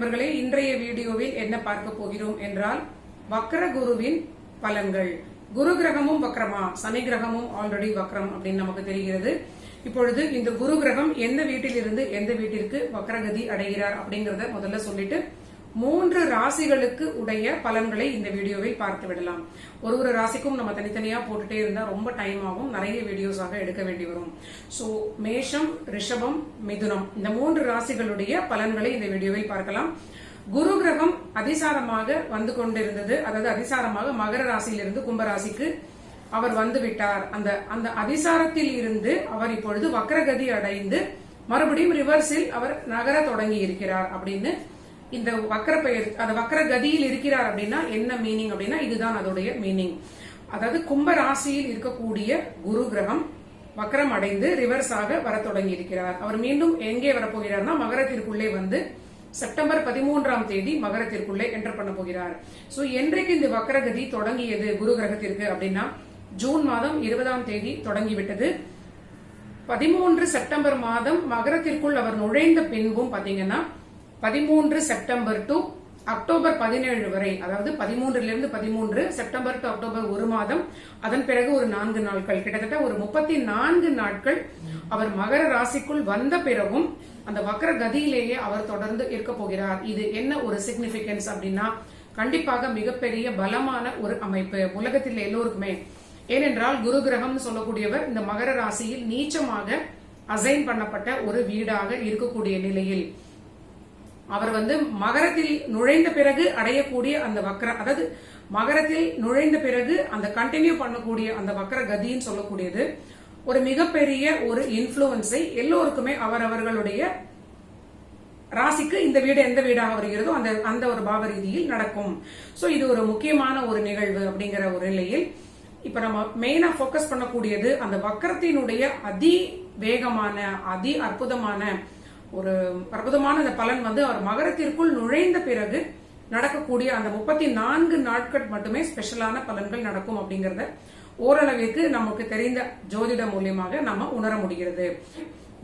நண்பர்களே, இன்றைய வீடியோவில் என்ன பார்க்க போகிறோம் என்றால் வக்ர குருவின் பலன்கள். குரு கிரகமும் வக்ரமா, சனி கிரகமும் ஆல்ரெடி வக்ரம் அப்படின்னு நமக்கு தெரிகிறது. இப்பொழுது இந்த குரு கிரகம் எந்த வீட்டிலிருந்து எந்த வீட்டிற்கு வக்ரகதி அடைகிறார் அப்படிங்கறத முதல்ல சொல்லிட்டு 3 ராசிகளுக்கு உடைய பலன்களை இந்த வீடியோவில் பார்த்து விடலாம். ஒரு ராசிக்கும் நம்ம தனித்தனியா போட்டுட்டே இருந்தா ரொம்ப டைம் ஆகும், நிறைய வீடியோஸாக எடுக்க வேண்டி வரும். சோ மேஷம், ரிஷபம், மிதுனம் இந்த 3 ராசிகளுடைய பலன்களை இந்த வீடியோவில் பார்க்கலாம். குரு கிரகம் அதிசாரமாக வந்து கொண்டிருந்தது, அதாவது அதிசாரமாக மகர ராசியிலிருந்து கும்பராசிக்கு அவர் வந்து விட்டார். அந்த அதிசாரத்தில் இருந்து அவர் இப்பொழுது வக்ரகதி அடைந்து மறுபடியும் ரிவர்ஸில் அவர் நகர தொடங்கி இருக்கிறார். அப்படின்னு இந்த வக்ர கதியில் இருக்கிறார் அப்படின்னா என்ன மீனிங் அப்படின்னா இதுதான் அதோடைய மீனிங். அதாவது கும்ப ராசியில் இருக்கக்கூடிய குரு கிரகம் வக்ரம் அடைந்து ரிவர்ஸாக வர தொடங்கி இருக்கிறார். அவர் மீண்டும் எங்கே வரப்போகிறார்னா மகரத்திற்குள்ளே வந்து செப்டம்பர் 13ஆம் தேதி மகரத்திற்குள்ளே என்டர் பண்ண போகிறார். சோ என்றைக்கு இந்த வக்ரகதி தொடங்கியது குரு கிரகத்திற்கு அப்படின்னா ஜூன் மாதம் 20ஆம் தேதி தொடங்கிவிட்டது. 13 செப்டம்பர் மாதம் மகரத்திற்குள் அவர் நுழைந்த பின்பும் பாத்தீங்கன்னா 13 செப்டம்பர் டு அக்டோபர் 17 வரை, அதாவது 13 13 செப்டம்பர் டு அக்டோபர் 1 மாதம், அதன் பிறகு ஒரு 4 நாட்கள், கிட்டத்தட்ட ஒரு 34 நாட்கள் அவர் மகர ராசிக்குள் வந்த பிறகும் அந்த வக்ர கதியிலேயே அவர் தொடர்ந்து இருக்க போகிறார். இது என்ன ஒரு சிக்னிபிகன்ஸ் அப்படின்னா கண்டிப்பாக மிகப்பெரிய பலமான ஒரு அமைப்பு உலகத்தில் எல்லோருக்குமே. ஏனென்றால் குரு கிரகம் சொல்லக்கூடியவர் இந்த மகர ராசியில் நீச்சமாக அசைன் பண்ணப்பட்ட ஒரு வீடாக இருக்கக்கூடிய நிலையில் அவர் வந்து மகரத்தில் நுழைந்த பிறகு அடையக்கூடிய அந்த அதாவது மகரத்தில் நுழைந்த பிறகு அந்த கண்டினியூ பண்ணக்கூடிய அந்த வக்ர கதின்னு சொல்லக்கூடியது ஒரு மிகப்பெரிய ஒரு இன்ஃபுளுன்ஸை எல்லோருக்குமே அவரவர்களுடைய ராசிக்கு இந்த வீடு எந்த வீடாக வருகிறதோ அந்த ஒரு பாவ ரீதியில் நடக்கும். சோ இது ஒரு முக்கியமான ஒரு நிகழ்வு அப்படிங்கிற ஒரு நிலையில் இப்ப நம்ம மெயினா போக்கஸ் பண்ணக்கூடியது அந்த வக்ரத்தினுடைய அதி வேகமான அதி அற்புதமான அந்த பலன் வந்து அவர் மகரத்திற்குள் நுழைந்த பிறகு நடக்கக்கூடிய அந்த 34 நாட்கள் மட்டுமே ஸ்பெஷலான பலன்கள் நடக்கும் அப்படிங்கறத ஓரளவிற்கு நமக்கு தெரிந்த ஜோதிடம் மூலியமாக நம்ம உணர முடிகிறது.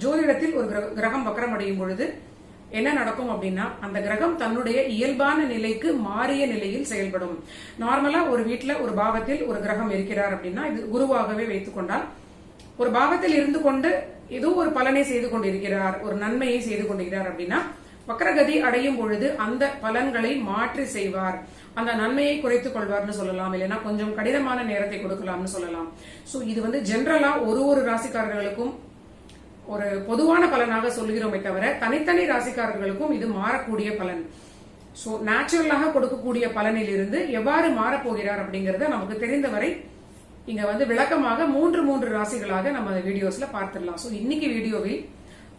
ஜோதிடத்தில் ஒரு கிரகம் வக்ரம் அடையும் பொழுது என்ன நடக்கும் அப்படின்னா அந்த கிரகம் தன்னுடைய இயல்பான நிலைக்கு மாறிய நிலையில் செயல்படும். நார்மலா ஒரு வீட்டுல ஒரு பாவத்தில் ஒரு கிரகம் இருக்கிறார் அப்படின்னா இது குருவாகவே வைத்துக் கொண்டால் ஒரு பாவத்தில் இருந்து கொண்டு ஏதோ ஒரு பலனை செய்து கொண்டிருக்கிறார், ஒரு நன்மையை செய்து கொண்டிருக்கிறார் அப்படின்னா வக்ரகதி அடையும் பொழுது அந்த பலன்களை மாற்றி செய்வார், அந்த நன்மையை குறைத்துக் கொள்வார்னு சொல்லலாம், இல்லைன்னா கொஞ்சம் கடினமான நேரத்தை கொடுக்கலாம்னு சொல்லலாம். சோ இது வந்து ஜெனரலா ஒரு ராசிக்காரர்களுக்கும் ஒரு பொதுவான பலனாக சொல்கிறோமே தவிர தனித்தனி ராசிக்காரர்களுக்கும் இது மாறக்கூடிய பலன். சோ நேச்சுரலாக கொடுக்கக்கூடிய பலனில் இருந்து எவ்வாறு மாறப்போகிறார் அப்படிங்கறத நமக்கு தெரிந்தவரை இங்க வந்து விளக்கமாக 3 ராசிகளாக நம்ம வீடியோஸ்ல பார்த்திடலாம். சோ இன்னைக்கு வீடியோவில்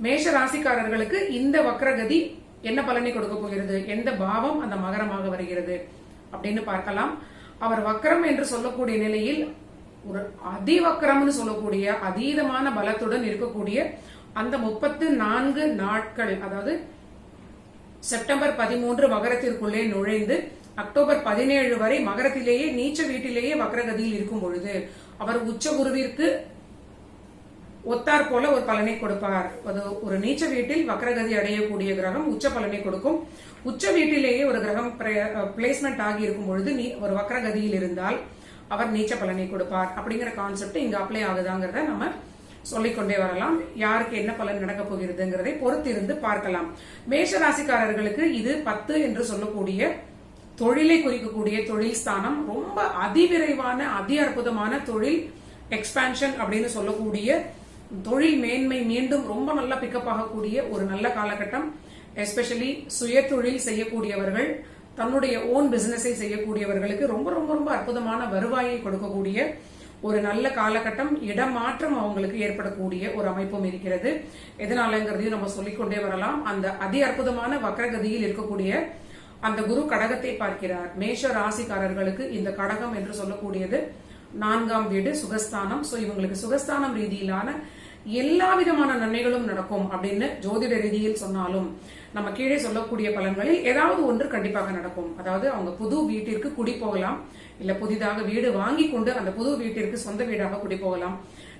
மேஷ ராசிக்காரர்களுக்கு இந்த வக்ரகதி என்ன பலனை கொடுக்க போகிறது, எந்த பாவம் அந்த மகரமாக வருகிறது அப்படின்னு பார்க்கலாம். அவர் வக்ரம் என்று சொல்லக்கூடிய நிலையில் ஒரு அதிவக்ரம்னு சொல்லக்கூடிய அதீதமான பலத்துடன் இருக்கக்கூடிய அந்த 34 நாட்கள், அதாவது செப்டம்பர் 13 மகரத்திற்குள்ளே நுழைந்து அக்டோபர் 17 வரை மகரத்திலேயே நீச்ச வீட்டிலேயே வக்ரகதியில் இருக்கும் பொழுது அவர் உச்ச குருவிற்கு ஒத்தார் போல ஒரு பலனை கொடுப்பார். ஒரு நீச்ச வீட்டில் வக்ரகதி அடையக்கூடிய கிரகம் உச்ச பலனை கொடுக்கும். உச்ச வீட்டிலேயே ஒரு கிரகம் பிளேஸ்மெண்ட் ஆகி இருக்கும் பொழுது ஒரு வக்ரகதியில் இருந்தால் அவர் நீச்ச பலனை கொடுப்பார். அப்படிங்கிற கான்செப்ட் இங்க அப்ளை ஆகுதாங்கிறத நம்ம சொல்லிக்கொண்டே வரலாம். யாருக்கு என்ன பலன் நடக்க போகிறதுங்கிறதை பொறுத்திருந்து பார்க்கலாம். மேஷ ராசிக்காரர்களுக்கு இது 10 என்று சொல்லக்கூடிய தொழிலை குறிக்கக்கூடிய தொழில் ஸ்தானம். ரொம்ப அதிவிரைவான அதி அற்புதமான தொழில் எக்ஸ்பான்ஷன் அப்படின்னு சொல்லக்கூடிய தொழில் மேன்மை மீண்டும் ரொம்ப நல்லா பிக்கப் ஆகக்கூடிய ஒரு நல்ல காலகட்டம். எஸ்பெஷலி சுய தொழில் செய்யக்கூடியவர்கள், தன்னுடைய ஓன் பிசினஸை செய்யக்கூடியவர்களுக்கு ரொம்ப ரொம்ப ரொம்ப அற்புதமான வருவாயை கொடுக்கக்கூடிய ஒரு நல்ல காலகட்டம். இடமாற்றம் அவங்களுக்கு ஏற்படக்கூடிய ஒரு அமைப்பும் இருக்கிறது. எதனாலங்கிறதையும் நம்ம சொல்லிக்கொண்டே வரலாம். அந்த அதி அற்புதமான வக்ரகதியில் இருக்கக்கூடிய அந்த குரு கடகத்தை பார்க்கிறார். மேஷ ராசிக்காரர்களுக்கு இந்த கடகம் என்று சொல்லக்கூடியது 4ஆம் வீடு சுகஸ்தானம். சோ இவங்களுக்கு சுகஸ்தானம் ரீதியிலான எல்லா விதமான நன்மைகளும் நடக்கும் அப்படின்னு ஜோதிட ரீதியில் சொன்னாலும் நம்ம கீழே சொல்லக்கூடிய பலன்களில் ஏதாவது ஒன்று கண்டிப்பாக நடக்கும். அதாவது அவங்க புது வீட்டிற்கு குடி போகலாம், இல்ல புதிதாக வீடு வாங்கி கொண்டு அந்த புது வீட்டிற்கு சொந்த வீடாக குடி போகலாம்,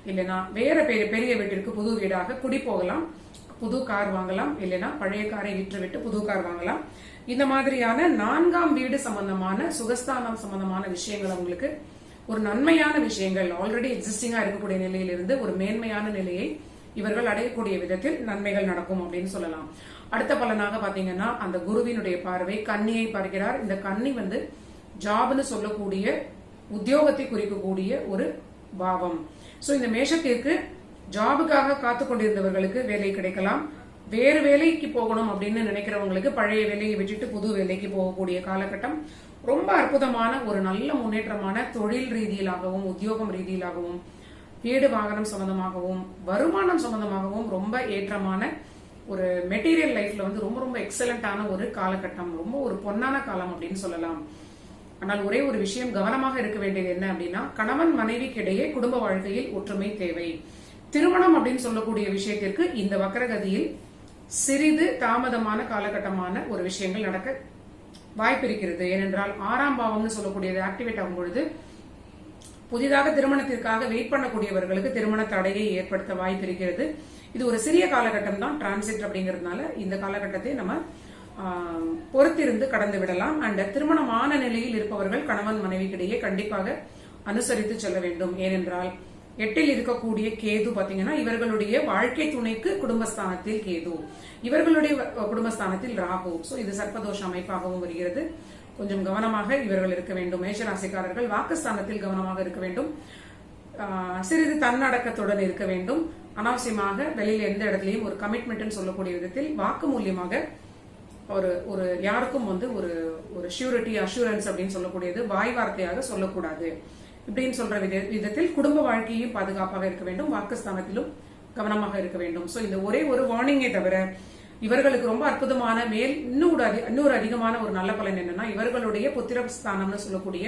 இல்லைன்னா வேற பெரிய வீட்டிற்கு புது வீடாக குடி போகலாம். புது கார் வாங்கலாம், இல்லைன்னா பழைய காரை விற்றுவிட்டு புது கார் வாங்கலாம். இந்த மாதிரியான 4ஆம் வீடு சம்பந்தமான சுகஸ்தானம் சம்பந்தமான விஷயங்கள் அவங்களுக்கு ஒரு நன்மையான விஷயங்கள், ஆல்ரெடி எக்ஸிஸ்டிங்கா இருக்கக்கூடிய நிலையிலிருந்து ஒரு மேன்மையான நிலையை இவர்கள் அடையக்கூடிய விதத்தில் நன்மைகள் நடக்கும் அப்படின்னு சொல்லலாம். அடுத்த பலனாக பாத்தீங்கன்னா அந்த குருவினுடைய பார்வை கன்னியை பார்க்கிறார். இந்த கன்னி ஜாப்னு சொல்லக்கூடிய உத்தியோகத்தை குறிக்கக்கூடிய ஒரு பாவம். சோ இந்த மேஷத்திற்கு ஜாபுக்காக காத்து கொண்டிருந்தவர்களுக்கு வேலை கிடைக்கலாம். வேறு வேலைக்கு போகணும் அப்படின்னு நினைக்கிறவங்களுக்கு பழைய வேலையை விட்டுட்டு புது வேலைக்கு போகக்கூடிய காலகட்டம். ரொம்ப அற்புதமான ஒரு நல்ல முன்னேற்றமான தொழில் ரீதியிலாகவும் உத்தியோகம் ரீதியிலாகவும் வீடு வாகனம் சம்பந்தமாகவும் வருமானம் சம்பந்தமாகவும் ரொம்ப ஏற்றமான ஒரு மெட்டீரியல் லைஃப்ல ரொம்ப ரொம்ப எக்ஸலண்டான ஒரு காலகட்டம், ரொம்ப ஒரு பொன்னான காலம் அப்படின்னு சொல்லலாம். ஆனால் ஒரே ஒரு விஷயம் கவனமாக இருக்க வேண்டியது என்ன அப்படின்னா, கணவன் மனைவிக்கு இடையே குடும்ப வாழ்க்கையில் ஒற்றுமை தேவை. திருமணம் அப்படின்னு சொல்லக்கூடிய விஷயத்திற்கு இந்த வக்ரகதியில் சிறிது தாமதமான காலகட்டமான ஒரு விஷயங்கள் நடக்க வாய்ப்பு இருக்கிறது. ஏனென்றால் 6ஆம் பாவம்னு சொல்லக்கூடியது ஆக்டிவேட் ஆகும் பொழுது புதிதாக திருமணத்திற்காக வெயிட் பண்ணக்கூடியவர்களுக்கு திருமண தடையை ஏற்படுத்த வாய்ப்பு இருக்கிறது. இது ஒரு சிறிய காலகட்டம் தான், டிரான்சிட் அப்படிங்கிறதுனால இந்த காலகட்டத்தை நம்ம பொறுத்திருந்து கடந்து விடலாம். அண்ட் திருமணமான நிலையில் இருப்பவர்கள் கணவன் மனைவிக்கிடையே கண்டிப்பாக அனுசரித்து செல்ல வேண்டும். ஏனென்றால் 8ல் இருக்கக்கூடிய கேது பாத்தீங்கன்னா இவர்களுடைய வாழ்க்கை துணைக்கு குடும்பஸ்தானத்தில் கேது, இவர்களுடைய குடும்பஸ்தானத்தில் ராகு. சோ இது சர்ப்பதோஷ அமைப்பாகவும் வருகிறது. கொஞ்சம் கவனமாக இவர்கள் இருக்க வேண்டும். மேஷராசிக்காரர்கள் வாக்குஸ்தானத்தில் கவனமாக இருக்க வேண்டும். சிறிது தன்னடக்கத்துடன் இருக்க வேண்டும். அனாவசியமாக வெளியில எந்த இடத்துலயும் ஒரு கமிட்மெண்ட் சொல்லக்கூடிய விதத்தில் வாக்கு மூலியமாக ஒரு யாருக்கும் ஒரு ஒரு ஷூரிட்டி அஷூரன்ஸ் அப்படின்னு சொல்லக்கூடியது வாய் வார்த்தையாக சொல்லக்கூடாது. இப்படின்னு சொல்ற விதத்தில் குடும்ப வாழ்க்கையும் பாதுகாப்பாக இருக்க வேண்டும், வாக்குஸ்தானத்திலும் கவனமாக இருக்க வேண்டும். சோ இந்த ஒரே ஒரு வார்னிங்கை தவிர இவர்களுக்கு ரொம்ப அற்புதமான இன்னொரு அதிகமான ஒரு நல்ல பலன் என்னன்னா, இவர்களுடைய புத்திரஸ்தானம்னு சொல்லக்கூடிய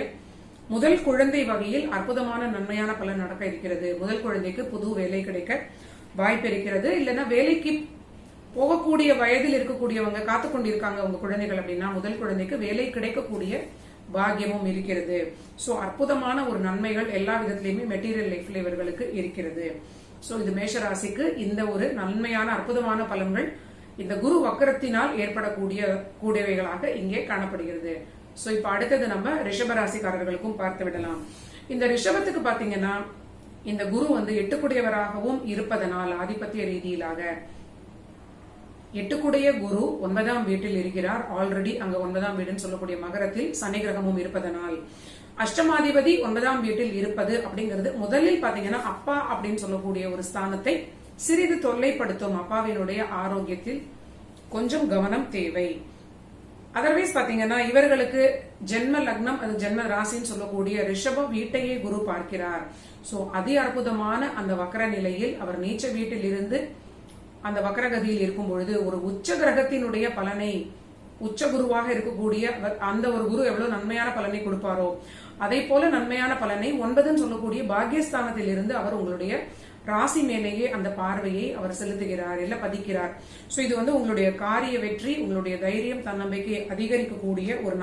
முதல் குழந்தை வகையில் அற்புதமான நன்மையான பலன் நடக்க இருக்கிறது. முதல் குழந்தைக்கு புது வேலை கிடைக்க வாய்ப்பு இருக்கிறது. இல்லைன்னா வேலைக்கு போகக்கூடிய வயதில் இருக்கக்கூடியவங்க காத்து கொண்டிருக்காங்க உங்க குழந்தைகள் அப்படின்னா முதல் குழந்தைக்கு வேலை கிடைக்கக்கூடிய பாக்கியமும் இருக்கிறது. சோ அற்புதமான ஒரு நன்மைகள் எல்லா விதத்திலயுமே மெட்டீரியல் லைஃப்ல இவர்களுக்கு இருக்கிறது. சோ இது மேஷராசிக்கு இந்த ஒரு நன்மையான அற்புதமான பலன்கள் இந்த குரு வக்கரத்தினால் ஏற்படக்கூடியவைகளாக இங்கே காணப்படுகிறது. சோ இப்ப அடுத்தது நம்ம ரிஷபராசிக்காரர்களுக்கும் பார்த்து விடலாம். இந்த ரிஷபத்துக்கு பாத்தீங்கன்னா இந்த குரு 8 இருப்பதனால் ஆதிபத்திய ரீதியிலாக 8 குரு 9ஆம் வீட்டில் இருக்கிறார். ஆல்ரெடி அங்க 9ஆம் வீடுன்னு சொல்லக்கூடிய மகரத்தில் சனி கிரகமும் இருப்பதனால் அஷ்டமாதிபதி 9ஆம் வீட்டில் இருப்பது அப்படிங்கிறது முதலில் பாத்தீங்கன்னா அப்பா அப்படின்னு சொல்லக்கூடிய ஒரு ஸ்தானத்தை சிறிது தொல்லைப்படுத்தும். அப்பாவினுடைய ஆரோக்கியத்தில் கொஞ்சம் கவனம் தேவை. அதர்வைஸ் பாத்தீங்கன்னா இவர்களுக்கு ஜென்ம லக்னம் அது ஜென்ம ராசின்னு சொல்லக்கூடிய ரிஷப வீட்டையே குரு பார்க்கிறார். சோ அதி அற்புதமான அந்த வக்கர நிலையில் அவர் நீச்ச வீட்டில் இருந்து அந்த வக்கரகதியில் இருக்கும் பொழுது ஒரு உச்ச கிரகத்தினுடைய பலனை உச்ச குருவாக இருக்கக்கூடிய அந்த ஒரு குரு எவ்வளவு நன்மையான பலனை கொடுப்பாரோ அதே போல நன்மையான பலனை 9ன்னு சொல்லக்கூடிய பாக்கியஸ்தானத்தில் இருந்து அவர் உங்களுடைய ராசி மேலேயே அந்த பார்வையை அவர் செலுத்துகிறார், இல்ல பதிக்கிறார். சோ இது உங்களுடைய காரிய வெற்றி, உங்களுடைய தைரியம், தன்னம்பிக்கை அதிகரிக்கக்கூடிய ஒரு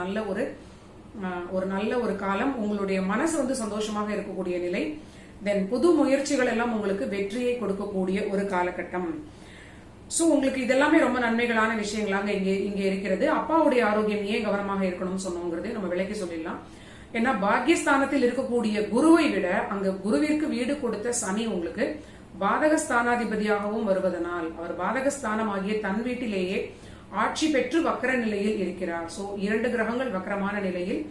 நல்ல ஒரு காலம். உங்களுடைய மனசு சந்தோஷமாக இருக்கக்கூடிய நிலை. தென் புது முயற்சிகள் எல்லாம் உங்களுக்கு வெற்றியை கொடுக்கக்கூடிய ஒரு காலகட்டம். சோ உங்களுக்கு இதெல்லாமே ரொம்ப நன்மைகளான விஷயங்களாக இங்க இருக்கிறது. அப்பாவுடைய ஆரோக்கியம் ஏன் கவனமாக இருக்கணும்னு சொன்னோங்கிறது நம்ம விலைக்கு சொல்லிடலாம். ஏன்னா பாக்கியஸ்தானத்தில் இருக்கக்கூடிய குருவை விட அங்க குருவிற்கு வீடு கொடுத்த சனி உங்களுக்கு பாதகஸ்தானாதிபதியாகவும் வருவதனால் அவர் பாதகஸ்தானம் ஆகிய தன் வீட்டிலேயே ஆட்சி பெற்று வக்கர நிலையில் இருக்கிறார். சோ 2 கிரகங்கள் வக்கரமான நிலையில்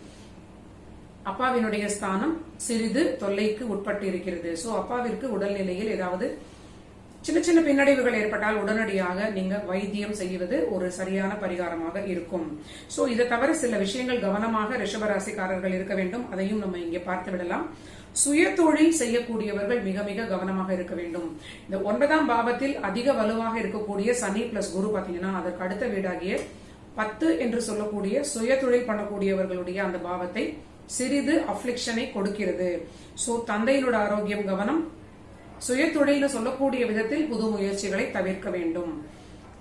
அப்பாவினுடைய ஸ்தானம் சிறிது தொல்லைக்கு உட்பட்டு இருக்கிறது. சோ அப்பாவிற்கு உடல்நிலையில் ஏதாவது சின்ன சின்ன பின்னடைவுகள் ஏற்பட்டால் உடனடியாக நீங்க வைத்தியம் செய்வது ஒரு சரியான பரிகாரமாக இருக்கும். சோ இதை தவிர சில விஷயங்கள் கவனமாக ரிஷபராசிக்காரர்கள் இருக்க வேண்டும். அதையும் நம்ம இங்கே பார்த்து விடலாம். சுய தொழில் செய்யக்கூடியவர்கள் மிக மிக கவனமாக இருக்க வேண்டும். இந்த 9ஆம் பாவத்தில் அதிக வலுவாக இருக்கக்கூடிய சனி பிளஸ் குரு பாத்தீங்கன்னா அதற்கு அடுத்த வீடாகிய 10 என்று சொல்லக்கூடிய சுய தொழில் பண்ணக்கூடியவர்களுடைய அந்த பாவத்தை சிறிது அப்ளிக்ஷனை கொடுக்கிறது. சோ தந்தையினோட ஆரோக்கியம் கவனம். சுய தொழில்னு சொல்லக்கூடிய விதத்தில் புது முயற்சிகளை தவிர்க்க வேண்டும்.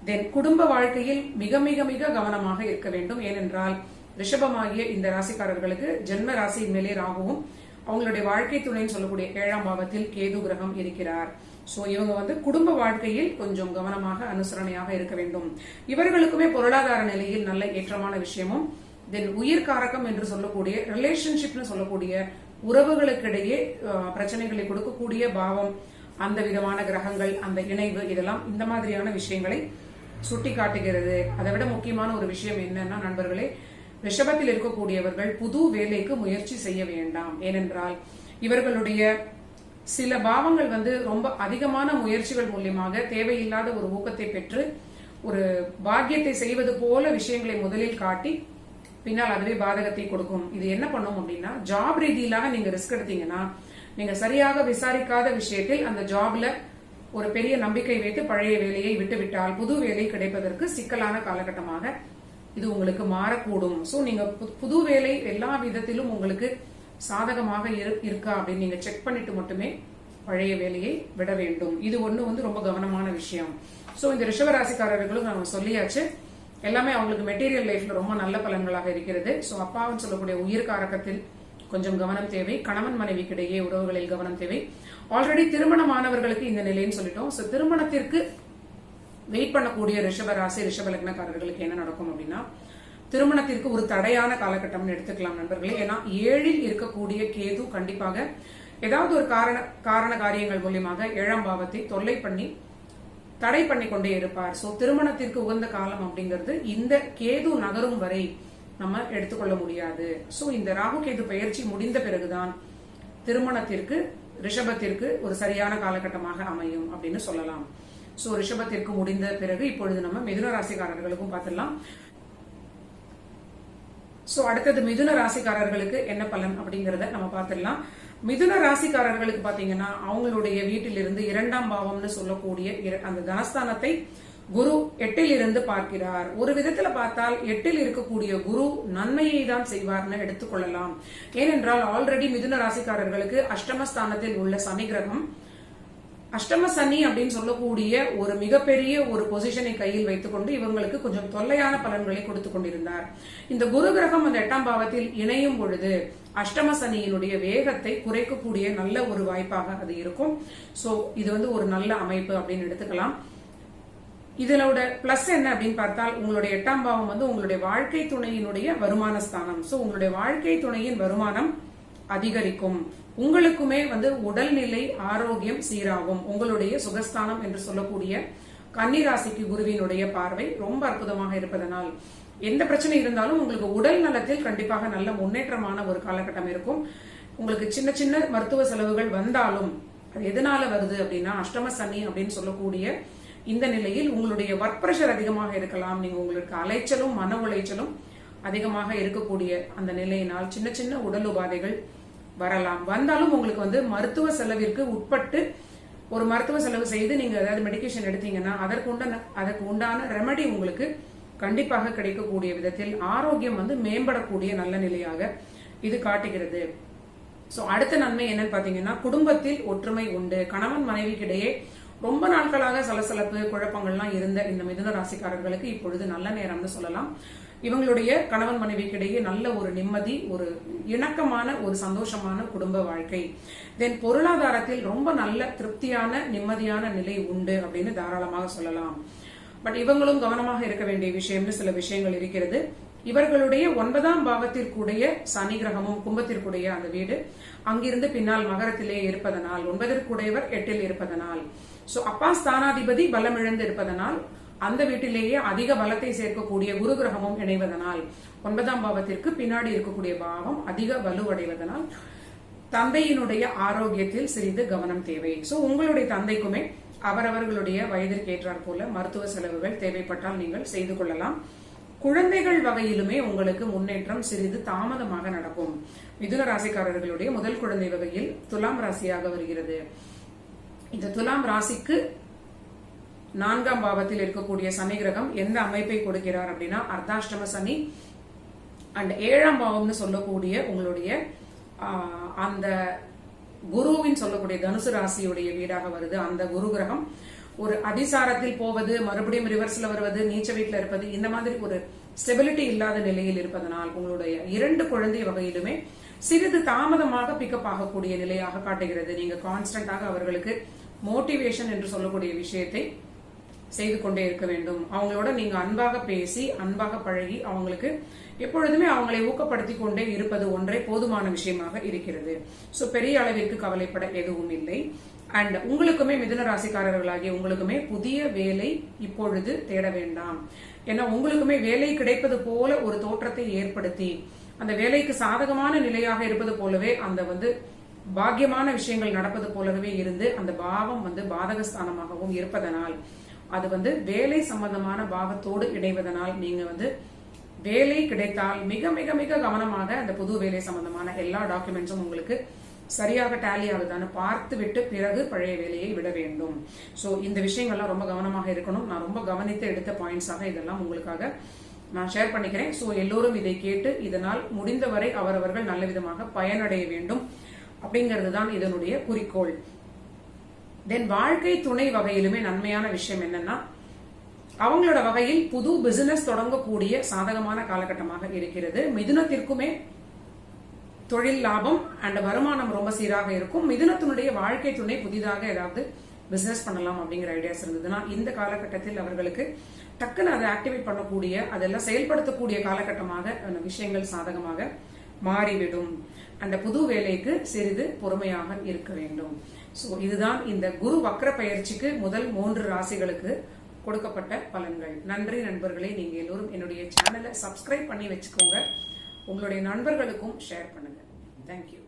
தென் குடும்ப வாழ்க்கையில் மிக மிக மிக கவனமாக இருக்க வேண்டும். ஏனென்றால் ரிஷபமாகிய இந்த ராசிக்காரர்களுக்கு ஜென்ம ராசியின் மேலே ராகுவும் அவங்களுடைய வாழ்க்கை துணைன்னு சொல்லக்கூடிய 7ஆம் பாவத்தில் கேது கிரகம் இருக்கிறார். சோ இவங்க வந்து குடும்ப வாழ்க்கையில் கொஞ்சம் கவனமாக அனுசரணையாக இருக்க வேண்டும். இவர்களுக்குமே பொருளாதார நிலையில் நல்ல ஏற்றமான விஷயமும், தென் உயிர்காரகம் என்று சொல்லக்கூடிய ரிலேஷன்ஷிப்னு சொல்லக்கூடிய உறவுகளுக்கிடையே பிரச்சனைகளை கொடுக்கக்கூடிய பாவம், அந்த விதமான கிரகங்கள், அந்த இணைவு, இதெல்லாம் இந்த மாதிரியான விஷயங்களை சுட்டி காட்டுகிறது. அதை விட முக்கியமான ஒரு விஷயம் என்னன்னா நண்பர்களே, ரிஷபத்தில் இருக்கக்கூடியவர்கள் புது வேலைக்கு முயற்சி செய்ய வேண்டாம். ஏனென்றால் இவர்களுடைய சில பாவங்கள் வந்து ரொம்ப அதிகமான முயற்சிகள் மூலியமாக தேவையில்லாத ஒரு ஊக்கத்தை பெற்று ஒரு பாக்கியத்தை செய்வது போல விஷயங்களை முதலில் காட்டி பின்னால் அதுவே பாதகத்தை கொடுக்கும். இது என்ன பண்ணும் அப்படின்னா, ஜாப் ரீதியிலாக நீங்க ரிஸ்க் எடுத்தீங்கன்னா, நீங்க சரியாக விசாரிக்காத விஷயத்தில் அந்த ஜாப்ல ஒரு பெரிய நம்பிக்கை வைத்து பழைய வேலையை விட்டுவிட்டால் புது வேலை கிடைப்பதற்கு சிக்கலான காலகட்டமாக இது உங்களுக்கு மாறக்கூடும். சோ நீங்க புது வேலை எல்லா விதத்திலும் உங்களுக்கு சாதகமாக இருக்கா அப்படின்னு நீங்க செக் பண்ணிட்டு மட்டுமே பழைய வேலையை விட வேண்டும். இது ஒண்ணு வந்து ரொம்ப கவனமான விஷயம். சோ இந்த ரிஷபராசிக்காரர்களும் நம்ம சொல்லியாச்சு, எல்லாமே அவங்களுக்கு மெட்டீரியல் லைஃப்ல ரொம்ப நல்ல பலன்களாக இருக்கிறது. சோ அப்பாவும் சொல்லக்கூடிய உயிர்காரகத்தில் கொஞ்சம் கவனம் தேவை. கணவன் மனைவிக்கிடையே உறவுகளில் கவனம் தேவை. ஆல்ரெடி திருமணமானவர்களுக்கு இந்த நிலைன்னு சொல்லிட்டோம். சோ திருமணத்திற்கு வெயிட் பண்ணக்கூடிய ரிஷபராசி ரிஷப லக்னக்காரர்களுக்கு என்ன நடக்கும் அப்படின்னா, திருமணத்திற்கு ஒரு தடையான காலகட்டம்னு எடுத்துக்கலாம் நண்பர்களே. ஏன்னா 7ல் இருக்கக்கூடிய கேது கண்டிப்பாக ஏதாவது ஒரு காரண காரியங்கள் மூலியமாக 7ஆம் பாவத்தை தொல்லை பண்ணி தடை பண்ணி கொண்டே இருப்பார். சோ திருமணத்திற்கு உகந்த காலம் அப்படிங்கிறது இந்த கேது நகரும் வரை நம்ம எடுத்துக்கொள்ள முடியாது. சோ இந்த ராகு கேது பயிற்சி முடிந்த பிறகுதான் திருமணத்திற்கு ரிஷபத்திற்கு ஒரு சரியான காலகட்டமாக அமையும் அப்படின்னு சொல்லலாம். சோ ரிஷபத்திற்கு முடிந்த பிறகு இப்பொழுது நம்ம மிதுன ராசிக்காரர்களுக்கும் பார்த்துடலாம். சோ அடுத்தது மிதுன ராசிக்காரர்களுக்கு என்ன பலன் அப்படிங்கறத நம்ம பார்த்துடலாம். மிதுன ராசிக்காரர்களுக்கு பாத்தீங்கன்னா, அவங்களுடைய வீட்டிலிருந்து 2ஆம் பாவம்னு சொல்லக்கூடிய அந்த தனஸ்தானத்தை குரு 8ல் இருந்து பார்க்கிறார். ஒரு விதத்துல பார்த்தால் 8ல் இருக்கக்கூடிய குரு நன்மையை தான் செய்வார்னு எடுத்துக்கொள்ளலாம். ஏனென்றால் ஆல்ரெடி மிதுன ராசிக்காரர்களுக்கு அஷ்டமஸ்தானத்தில் உள்ள சனி கிரகம் அஷ்டம சனி அப்படின்னு சொல்லக்கூடிய ஒரு மிகப்பெரிய ஒரு பொசிஷனை கையில் வைத்துக்கொண்டு இவங்களுக்கு கொஞ்சம் தொல்லையான பலன்களை கொடுத்து கொண்டிருந்தார். இந்த குரு கிரகம் அந்த 8ஆம் பாவத்தில் இணையும் பொழுது அஷ்டம சனியினுடைய வேகத்தை குறைக்கக்கூடிய நல்ல ஒரு வாய்ப்பாக அது இருக்கும். சோ இது வந்து ஒரு நல்ல அமைப்பு அப்படின்னு எடுத்துக்கலாம். இதனோட பிளஸ் என்ன அப்படின்னு பார்த்தால், உங்களுடைய 8ஆம் பாவம் வந்து உங்களுடைய வாழ்க்கை துணையினுடைய வருமான ஸ்தானம். சோ உங்களுடைய வாழ்க்கை துணையின் வருமானம் அதிகரிக்கும். உங்களுக்குமே வந்து உடல்நிலை ஆரோக்கியம் சீராகும். உங்களுடைய சுகஸ்தானம் என்று சொல்லக்கூடிய கன்னிராசிக்கு குருவினுடைய பார்வை ரொம்ப அற்புதமாக இருப்பதனால் எந்த பிரச்சனை இருந்தாலும் உங்களுக்கு உடல் நலத்தில் கண்டிப்பாக நல்ல முன்னேற்றமான ஒரு காலகட்டம் இருக்கும். உங்களுக்கு சின்ன சின்ன மருத்துவ செலவுகள் வந்தாலும் அது எதனால வருது அப்படின்னா, அஷ்டம சனி அப்படின்னு சொல்லக்கூடிய இந்த நிலையில் உங்களுடைய ஒர்க் பிரஷர் அதிகமாக இருக்கலாம். நீங்க உங்களுக்கு அலைச்சலும் மன உளைச்சலும் அதிகமாக இருக்கக்கூடிய அந்த நிலையினால் சின்ன சின்ன உடல் உபாதைகள் வரலாம். வந்தாலும் உங்களுக்கு வந்து மருத்துவ செலவிற்கு உட்பட்டு ஒரு மருத்துவ செலவு செய்து நீங்க ஏதாவது மெடிகேஷன் எடுத்தீங்கன்னா அதற்கு உண்டான ரெமெடி உங்களுக்கு கண்டிப்பாக கிடைக்கக்கூடிய விதத்தில் ஆரோக்கியம் வந்து மேம்படக்கூடிய நல்ல நிலையாக இது காட்டுகிறது. சோ அடுத்த நன்மை என்னன்னு பாத்தீங்கன்னா, குடும்பத்தில் ஒற்றுமை உண்டு. கணவன் மனைவிக்கிடையே ரொம்ப நாட்களாக சலசலப்பு குழப்பங்கள்லாம் இருந்த இந்த மிதுன ராசிக்காரர்களுக்கு இப்பொழுது நல்ல நேரம்னு சொல்லலாம். இவங்களுடைய கணவன் மனைவிக்கிடையே நல்ல ஒரு நிம்மதி, ஒரு இணக்கமான ஒரு சந்தோஷமான குடும்ப வாழ்க்கை. தென் பொருளாதாரத்தில் ரொம்ப நல்ல திருப்தியான நிம்மதியான நிலை உண்டு அப்படின்னு தாராளமாக சொல்லலாம். பட் இவங்களும் கவனமாக இருக்க வேண்டிய விஷயம்னு சில விஷயங்கள் இருக்கிறது. இவர்களுடைய 9ஆம் பாவத்திற்குடைய சனி கிரகமும் கும்பத்திற்குடைய அந்த வீடு அங்கிருந்து பின்னால் மகரத்திலே இருப்பதனால் 9ற்குடையவர் 8ல் இருப்பதனால், சோ அப்பா ஸ்தானாதிபதி பலம் இழந்து இருப்பதனால் அந்த வீட்டிலேயே அதிக பலத்தை சேர்க்கக்கூடிய குரு கிரகமும் இணைவதனால் 9ஆம் பாவத்திற்கு பின்னாடி இருக்கக்கூடிய பாவம் அதிக வலுவடைவதனால் தந்தையினுடைய ஆரோக்கியத்தில் சிறிது கவனம் தேவை. சோ உங்களுடைய தந்தைக்குமே அவரவர்களுடைய வயதிற்கு ஏற்றாற் போல மருத்துவ செலவுகள் தேவைப்பட்டால் நீங்கள் செய்து கொள்ளலாம். குழந்தைகள் வகையிலுமே உங்களுக்கு முன்னேற்றம் சிறிது தாமதமாக நடக்கும். மிதுன ராசிக்காரர்களுடைய முதல் குழந்தை வகையில் துலாம் ராசியாக வருகிறது. இந்த துலாம் ராசிக்கு 4ஆம் பாவத்தில் இருக்கக்கூடிய சனி கிரகம் எந்த அமைப்பை கொடுக்கிறார் அப்படின்னா, அர்த்தாஷ்டம சனி அண்ட் 7ஆம் பாவம்னு சொல்லக்கூடிய உங்களுடைய அந்த குருவின் சொல்லக்கூடிய தனுசு ராசியுடைய வீடாக வருது. அந்த குரு கிரகம் ஒரு அதிசாரத்தில் போவது, மறுபடியும் ரிவர்ஸ்ல வருவது, நீச்ச வீட்டுல இருப்பது, இந்த மாதிரி ஒரு ஸ்டெபிலிட்டி இல்லாத நிலையில் இருப்பதனால் உங்களுடைய 2 குழந்தை வகையிலுமே சிறிது தாமதமாக பிக்கப் ஆகக்கூடிய நிலையாக காட்டுகிறது. நீங்க கான்ஸ்டன்டாக அவர்களுக்கு மோட்டிவேஷன் என்று சொல்லக்கூடிய விஷயத்தை செய்து கொண்டே இருக்க வேண்டும். அவங்களோட நீங்க அன்பாக பேசி அன்பாக பழகி அவங்களுக்கு எப்பொழுதுமே அவங்களை ஊக்கப்படுத்தி கொண்டே இருப்பது ஒன்றே போதுமான விஷயமாக இருக்கிறது. சோ பெரிய அளவிற்கு கவலைப்பட எதுவும் இல்லை. அண்ட் உங்களுக்குமே மிதுன ராசிக்காரர்களாகிய உங்களுக்குமே புதிய வேலை இப்பொழுது தேட வேண்டாம். ஏன்னா உங்களுக்குமே வேலை கிடைப்பது போல ஒரு தோற்றத்தை ஏற்படுத்தி அந்த வேலைக்கு சாதகமான நிலையாக இருப்பது போலவே அந்த பாக்கியமான விஷயங்கள் நடப்பது போலவே இருந்து அந்த பாவம் பாதகஸ்தானமாகவும் இருப்பதனால் அது வேலை சம்பந்தமான பாவத்தோடு இணைவதனால் நீங்க வேலை கிடைத்தால் மிக மிக மிக கவனமாக அந்த புது வேலை சம்பந்தமான எல்லா டாக்குமெண்ட்ஸும் உங்களுக்கு சரியாக டேலி ஆகுதான்னு பார்த்து விட்டு பிறகு பழைய வேலையை விட வேண்டும். சோ இந்த விஷயங்கள்லாம் ரொம்ப கவனமாக இருக்கணும். நான் ரொம்ப கவனித்து எடுத்த பாயிண்ட்ஸாக இதெல்லாம் உங்களுக்காக நான் ஷேர் பண்ணிக்கிறேன். சோ எல்லோரும் இதை கேட்டு இதனால் முடிந்தவரை அவரவர்கள் நல்ல விதமாக பயனடைய வேண்டும் அப்படிங்கிறது தான் இதனுடைய குறிக்கோள். தென் வாழ்க்கை துணை வகையிலுமே நன்மையான விஷயம் என்னன்னா அவங்களோட வகையில் புது பிசினஸ் தொடங்கக்கூடிய சாதகமான காலகட்டமாக இருக்கிறது. மிதுனத்திற்குமே தொழில் லாபம் அண்ட் வருமானம் ரொம்ப சீராக இருக்கும். மிதுனத்தினுடைய வாழ்க்கை துணை புதிதாக ஏதாவது பிசினஸ் பண்ணலாம் அப்படிங்கிற ஐடியாஸ் இருந்ததுன்னா இந்த காலகட்டத்தில் அவர்களுக்கு டக்குன்னு அதை ஆக்டிவேட் பண்ணக்கூடிய அதெல்லாம் செயல்படுத்தக்கூடிய காலகட்டமாக விஷயங்கள் சாதகமாக மாறிவிடும். அந்த புது வேலைக்கு சிறிது பொறுமையாக இருக்க வேண்டும். சோ இதுதான் இந்த குரு வக்ர பயிற்சிக்கு முதல் 3 ராசிகளுக்கு கொடுக்கப்பட்ட பலன்கள். நன்றி நண்பர்களே. நீங்க எல்லோரும் என்னுடைய சேனலை சப்ஸ்கிரைப் பண்ணி வச்சுக்கோங்க. உங்களுடைய நண்பர்களுக்கும் ஷேர் பண்ணுங்க. தேங்க்யூ.